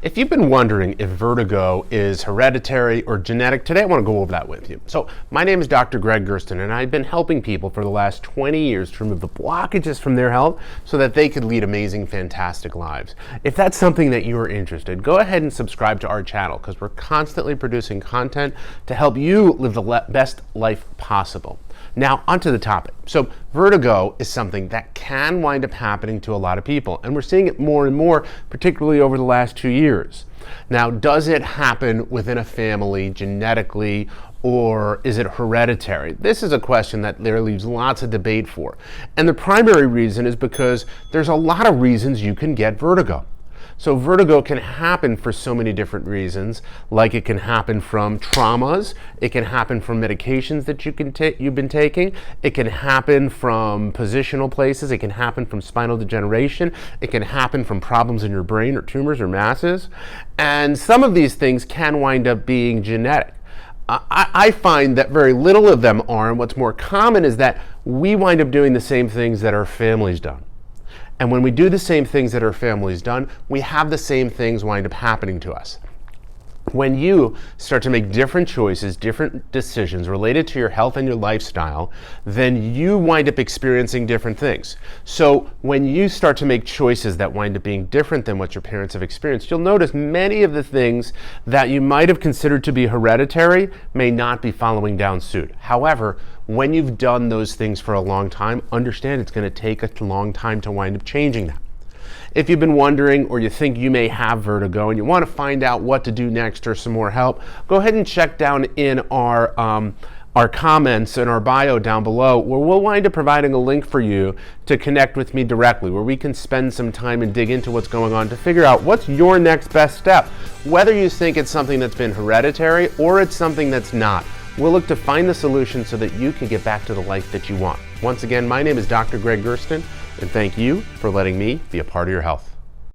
If you've been wondering if vertigo is hereditary or genetic, today I want to go over that with you. So my name is Dr. Gregg Gerstin, and I've been helping people for the last 20 years to remove the blockages from their health so that they could lead amazing, fantastic lives. If that's something that you're interested, go ahead and subscribe to our channel because we're constantly producing content to help you live the best life possible. Now, onto the topic. So vertigo is something that can wind up happening to a lot of people, and we're seeing it more and more, particularly over the last 2 years. Now, does it happen within a family genetically, or is it hereditary? This is a question that there leaves lots of debate for. And the primary reason is because there's a lot of reasons you can get vertigo. So vertigo can happen for so many different reasons, like it can happen from traumas, it can happen from medications that you've been taking, it can happen from positional places, it can happen from spinal degeneration, it can happen from problems in your brain or tumors or masses, and some of these things can wind up being genetic. I find that very little of them are, and what's more common is that we wind up doing the same things that our family's done. And when we do the same things that our family's done, we have the same things wind up happening to us. When you start to make different choices, different decisions related to your health and your lifestyle, then you wind up experiencing different things. So when you start to make choices that wind up being different than what your parents have experienced, you'll notice many of the things that you might have considered to be hereditary may not be following down suit. However, when you've done those things for a long time, understand it's going to take a long time to wind up changing that. If you've been wondering or you think you may have vertigo and you want to find out what to do next or some more help, go ahead and check down in our comments and our bio down below, where we'll wind up providing a link for you to connect with me directly, where we can spend some time and dig into what's going on to figure out what's your next best step, whether you think it's something that's been hereditary or it's something that's not. We'll look to find the solution so that you can get back to the life that you want. Once again, my name is Dr. Gregg Gerstin, and thank you for letting me be a part of your health.